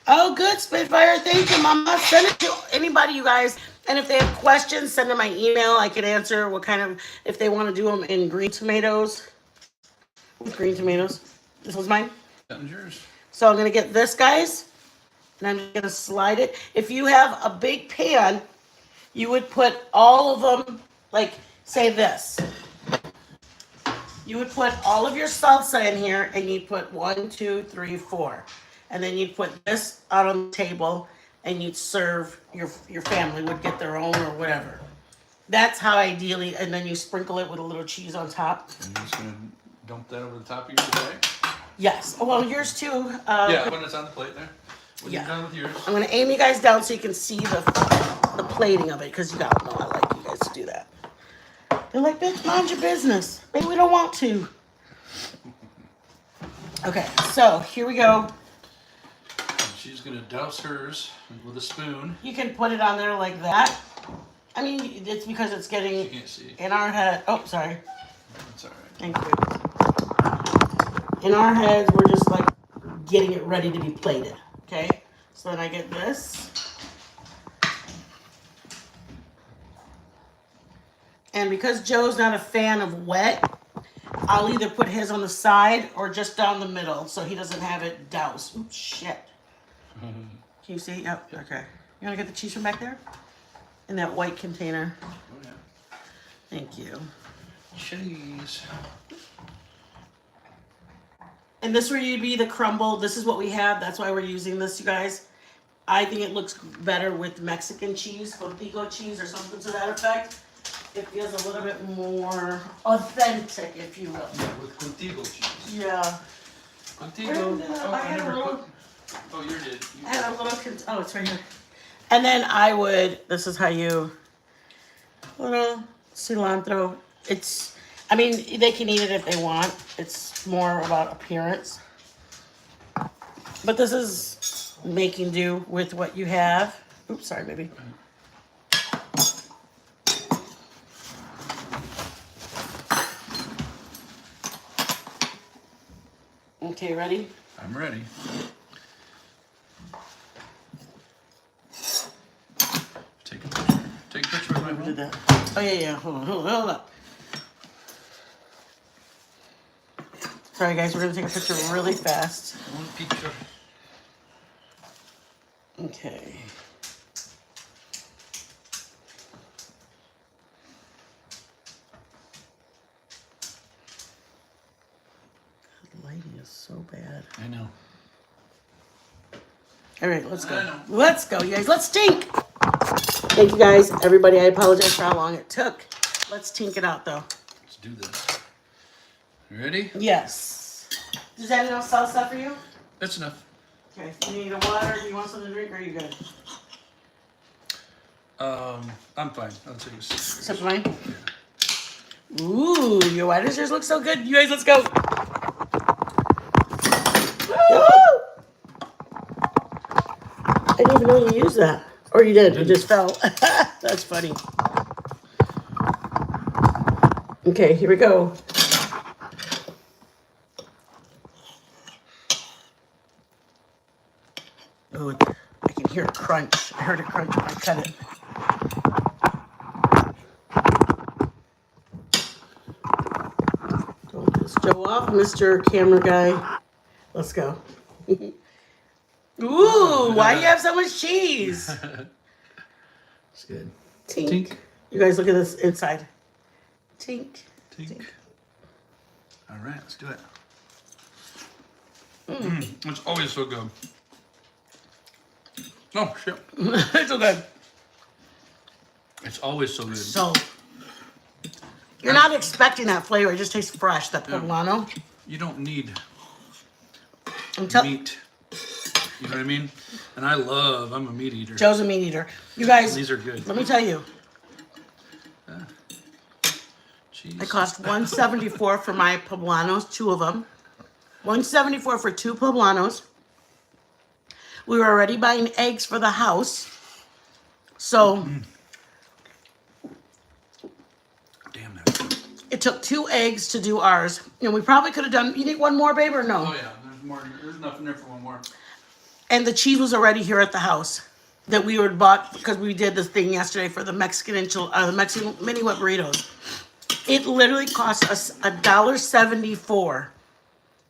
S1: Oh, good, Spitfire. Thank you, Mama. Send it to anybody, you guys. And if they have questions, send them my email. I can answer what kind of, if they want to do them in green tomatoes. Green tomatoes. This was mine.
S2: That was yours.
S1: So I'm going to get this, guys. And I'm going to slide it. If you have a big pan, you would put all of them, like, say this. You would put all of your salsa in here, and you'd put 1, 2, 3, 4. And then you'd put this out on the table, and you'd serve, your family would get their own or whatever. That's how ideally, and then you sprinkle it with a little cheese on top.
S2: And you're just going to dump that over the top of yours, right?
S1: Yes. Oh, well, yours too.
S2: Yeah, when it's on the plate there. When
S1: Yeah.
S2: you're done with yours.
S1: I'm going to aim you guys down so you can see the plating of it, because you gotta know I like you guys to do that. They're like, bitch, mind your business. Maybe we don't want to. Okay, so here we go.
S2: She's going to douse hers with a spoon.
S1: You can put it on there like that. I mean, it's because it's
S2: You
S1: getting
S2: can't see.
S1: in our head. Oh, sorry.
S2: That's all right.
S1: Thank you. In our heads, we're just like getting it ready to be plated. Okay? So then I get this. And because Joe's not a fan of wet, I'll either put his on the side or just down the middle so he doesn't have it doused. Oops, shit. Can you see? Yep, okay. You want to get the cheese from back there? In that white container.
S2: Oh, yeah.
S1: Thank you.
S2: Cheese.
S1: And this would be the crumble. This is what we have. That's why we're using this, you guys. I think it looks better with Mexican cheese, contigo cheese or something to that effect. It feels a little bit more authentic, if you will.
S2: Yeah, with contigo cheese.
S1: Yeah.
S2: Contigo. Oh,
S1: I had a
S2: never
S1: little-
S2: put. Oh, you did.
S1: I had a little, oh, it's right here. And then I would, this is how you, little cilantro. It's, I mean, they can eat it if they want. It's more about appearance. But this is making do with what you have. Oops, sorry, baby. Okay, ready?
S2: I'm ready. Take a picture. Take a picture of my
S1: Who did
S2: phone.
S1: that? Oh, yeah. Hold on. Sorry, guys, we're going to take a picture really fast.
S2: One picture.
S1: Okay. The lighting is so bad.
S2: I know.
S1: All right, let's
S2: I
S1: go.
S2: know.
S1: Let's go, you guys. Let's tink. Thank you, guys. Everybody, I apologize for how long it took. Let's tink it out, though.
S2: Let's do this. You ready?
S1: Yes. Does that enough salsa for you?
S2: That's enough.
S1: Okay. You need a water? Do you want something to drink, or are you good?
S2: I'm fine. I'll take a sip.
S1: Except mine? Ooh, why does yours look so good? You guys, let's go. Woo! I didn't even know you used that. Or you did. It just fell. That's funny. Okay, here we go. Oh, I can hear it crunch. I heard it crunch when I cut it. Don't piss Joe off, Mr. Camera Guy. Let's go. Ooh, why do you have so much cheese?
S2: It's good.
S1: Tink.
S2: Tink.
S1: You guys look at this inside. Tink.
S2: Tink. All right, let's do it. It's always so good. Oh, shit.
S1: It's so good.
S2: It's always so good.
S1: So, you're not expecting that flavor. It just tastes fresh, that poblano.
S2: You don't need
S1: I'm telling
S2: meat. You know what I mean? And I'm a meat eater.
S1: Joe's a meat eater. You guys,
S2: These are good.
S1: let me tell you,
S2: Cheese.
S1: it cost $174 for my poblanos, 2 of them. $174 for 2 poblanos. We were already buying eggs for the house. So,
S2: Damn, that's good.
S1: it took 2 eggs to do ours. And we probably could have done, you need one more, babe, or no?
S2: Oh, yeah. more. There's enough in there for one more.
S1: And the cheese was already here at the house that we had bought because we did this thing yesterday for the Mexican the Mexican mini wet burritos. It literally cost us $1.74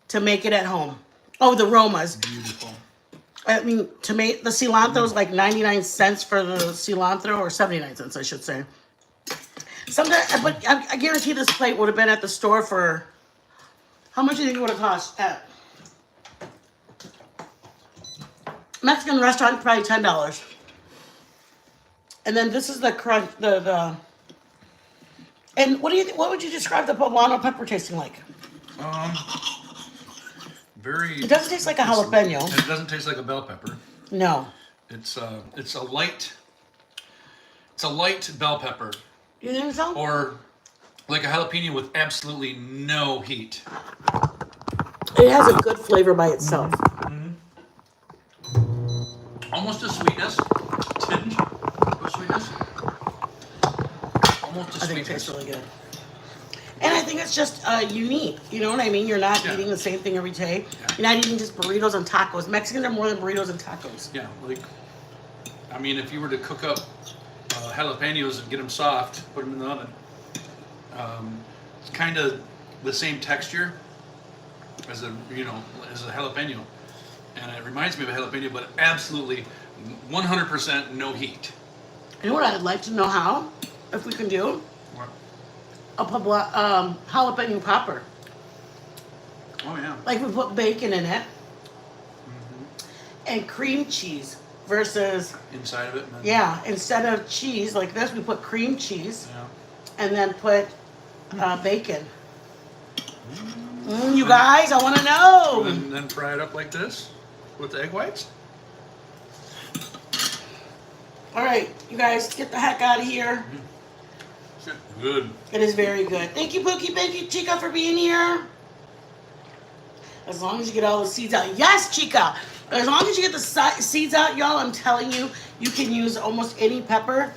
S1: to make it at home. Oh, the Romas.
S2: Beautiful.
S1: I mean, to make the cilantro is like 99 cents for the cilantro, or 79 cents, I should say. Sometimes, but I guarantee this plate would have been at the store for, how much do you think it would have cost at Mexican restaurant? Probably $10. And then this is the crunch, and what would you describe the poblano pepper tasting like?
S2: Very.
S1: It doesn't taste like a jalapeno.
S2: And it doesn't taste like a bell pepper.
S1: No.
S2: It's a light bell pepper.
S1: You think so?
S2: Or like a jalapeno with absolutely no heat.
S1: It has a good flavor by itself.
S2: Almost a sweetness. Tinge of sweetness. Almost a
S1: I think it
S2: sweetness.
S1: tastes really good. And I think it's just unique. You know what I mean? You're not eating the same thing every day.
S2: Yeah.
S1: You're not eating just burritos and tacos. Mexicans are more than burritos and tacos.
S2: Yeah, like, I mean, if you were to cook up jalapenos and get them soft, put them in the oven, it's kind of the same texture as a jalapeno, and it reminds me of a jalapeno, but absolutely 100% no heat.
S1: You know what I'd like to know how, if we can do?
S2: What?
S1: A jalapeno popper.
S2: Oh yeah.
S1: Like we put bacon in it and cream cheese versus,
S2: Inside of it. And then,
S1: yeah, instead of cheese like this, we put cream cheese
S2: Yeah.
S1: and then put bacon. You guys, I want to know.
S2: And then fry it up like this with the egg whites.
S1: All right, you guys, get the heck out of here.
S2: Good.
S1: It is very good. Thank you, Pookie. Thank you, Chica, for being here. As long as you get all the seeds out. Yes, Chica. As long as you get the seeds out, y'all, I'm telling you, you can use almost any pepper.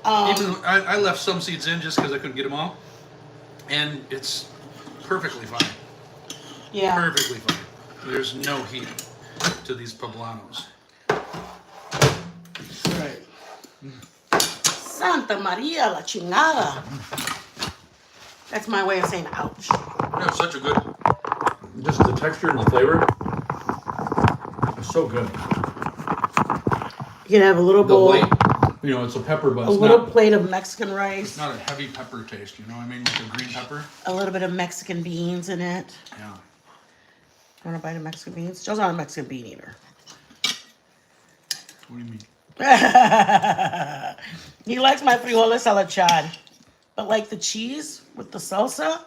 S2: Even I left some seeds in just because I couldn't get them all, and it's perfectly fine.
S1: Yeah.
S2: Perfectly fine. There's no heat to these poblanos.
S1: Right. Santa Maria la chingada. That's my way of saying ouch.
S2: Yeah, it's such a good. Just the texture and the flavor. It's so good.
S1: You can have a little
S2: The
S1: bowl,
S2: light, it's a pepper, but
S1: a
S2: it's
S1: little
S2: not.
S1: plate of Mexican rice,
S2: It's not a heavy pepper taste. You know what I mean? Like a green pepper.
S1: a little bit of Mexican beans in it.
S2: Yeah.
S1: Want to bite of Mexican beans? Joe's not a Mexican bean eater.
S2: What do you mean?
S1: He likes my frijoles a la chad. But like the cheese with the salsa.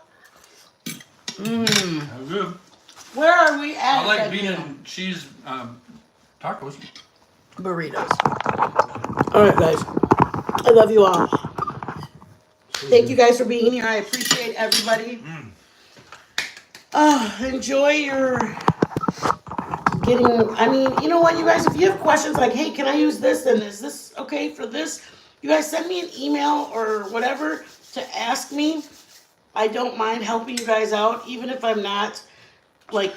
S2: That's good.
S1: Where are we at?
S2: I like
S1: that
S2: bean
S1: meal?
S2: and cheese tacos.
S1: Burritos. All right, guys. I love you all. Thank you guys for being here. I appreciate everybody. Enjoy your getting. I mean, you know what, you guys? If you have questions like, hey, can I use this? And is this okay for this? You guys send me an email or whatever to ask me. I don't mind helping you guys out, even if I'm not, like,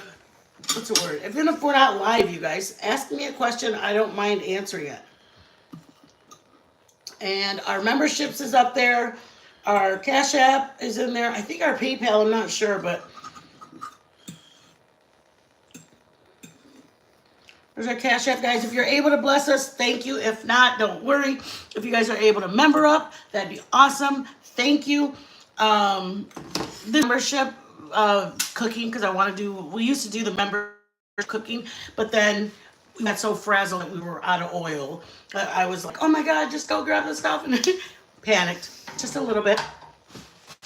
S1: what's the word? Even if we're not live, you guys, ask me a question. I don't mind answering it. And our memberships is up there. Our Cash App is in there. I think our PayPal, I'm not sure, but there's our Cash App, guys. If you're able to bless us, thank you. If not, don't worry. If you guys are able to member up, that'd be awesome. Thank you. The membership cooking, because we used to do the member cooking, but then we got so frazzled that we were out of oil. I was like, oh my God, just go grab the stuff, and panicked just a little bit.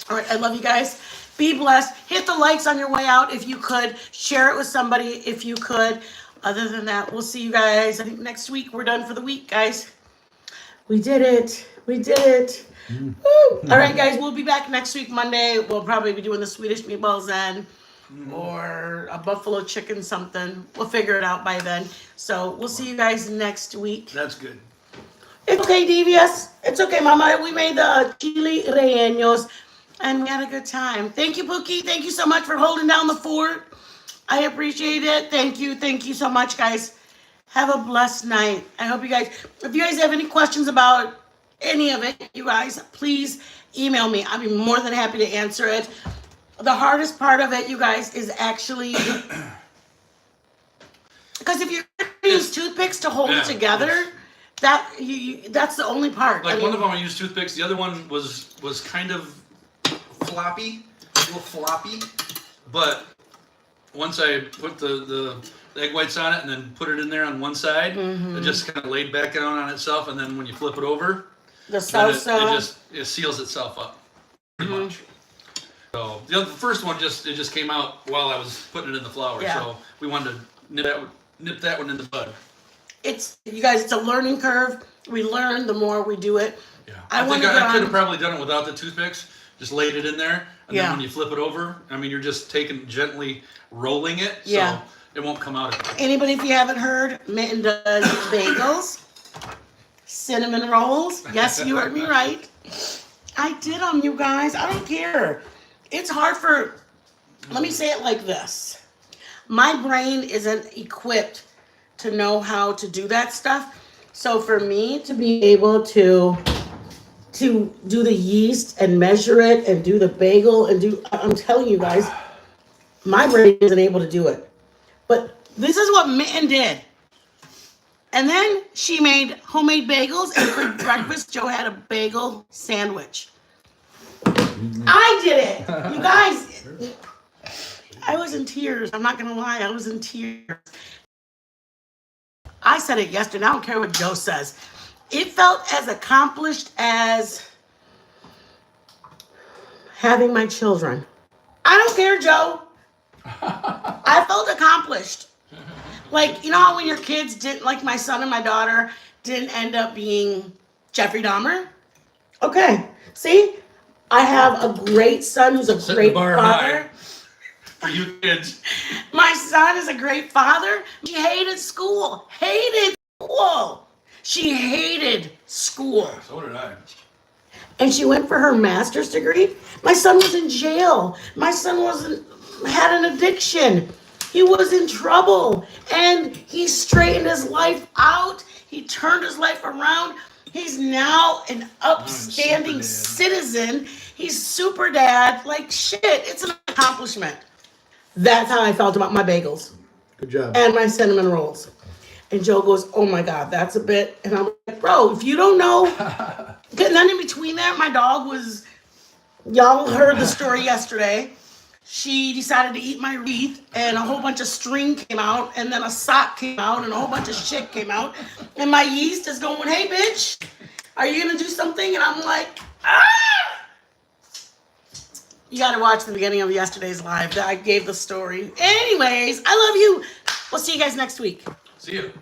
S1: All right, I love you guys. Be blessed. Hit the likes on your way out if you could. Share it with somebody if you could. Other than that, we'll see you guys. I think next week we're done for the week, guys. We did it. We did it. Woo. All right, guys, we'll be back next week, Monday. We'll probably be doing the Swedish meatballs then, or a buffalo chicken something. We'll figure it out by then. So we'll see you guys next week.
S2: That's good.
S1: It's okay, Devious. It's okay, Mama. We made the Chilè Rellenos, and we had a good time. Thank you, Pookie. Thank you so much for holding down the fort. I appreciate it. Thank you. Thank you so much, guys. Have a blessed night. I hope you guys, if you guys have any questions about any of it, you guys, please email me. I'll be more than happy to answer it. The hardest part of it, you guys, is actually, because if you're going to use toothpicks to hold it together, that's the only part.
S2: Like one of them I used toothpicks. The other one was kind of floppy, a little floppy. But once I put the egg whites on it and then put it in there on one side, it just kind of laid back down on itself. And then when you flip it over,
S1: the salsa,
S2: it seals itself up pretty much. So the first one just came out while I was putting it in the flour.
S1: Yeah.
S2: So we wanted to nip that one in the bud.
S1: You guys, it's a learning curve. We learn the more we do it.
S2: Yeah. I think I could have probably done it without the toothpicks. Just laid it in there, and then when you flip it over, I mean, you're just gently rolling it, so it won't come out.
S1: Anybody, if you haven't heard, Mitten does bagels, cinnamon rolls. Yes, you heard me right. I did them, you guys. I don't care. It's hard let me say it like this. My brain isn't equipped to know how to do that stuff. So for me to be able to do the yeast and measure it and do the bagel I'm telling you guys, my brain isn't able to do it. But this is what Mitten did. And then she made homemade bagels, and for breakfast, Joe had a bagel sandwich. I did it. You guys, I was in tears. I'm not going to lie. I was in tears. I said it yesterday. I don't care what Joe says. It felt as accomplished as having my children. I don't care, Joe. I felt accomplished. Like, you know how when your kids didn't, like my son and my daughter, didn't end up being Jeffrey Dahmer? Okay. See? I have a great son who's a great father.
S2: For you kids.
S1: My son is a great father. She hated school. She hated school.
S2: So did I.
S1: And she went for her master's degree. My son was in jail. My son had an addiction. He was in trouble. And he straightened his life out. He turned his life around. He's now an upstanding citizen. He's super dad. Like, shit, it's an accomplishment. That's how I felt about my bagels.
S4: Good job.
S1: And my cinnamon rolls. And Joe goes, oh my God, that's a bit. And I'm like, bro, if you don't know. And then in between that, my dog y'all heard the story yesterday. She decided to eat my wreath, and a whole bunch of string came out, and then a sock came out, and a whole bunch of shit came out. And my yeast is going, hey, bitch, are you going to do something? And I'm like, ah! You got to watch the beginning of yesterday's live. I gave the story. Anyways, I love you. We'll see you guys next week.
S2: See you.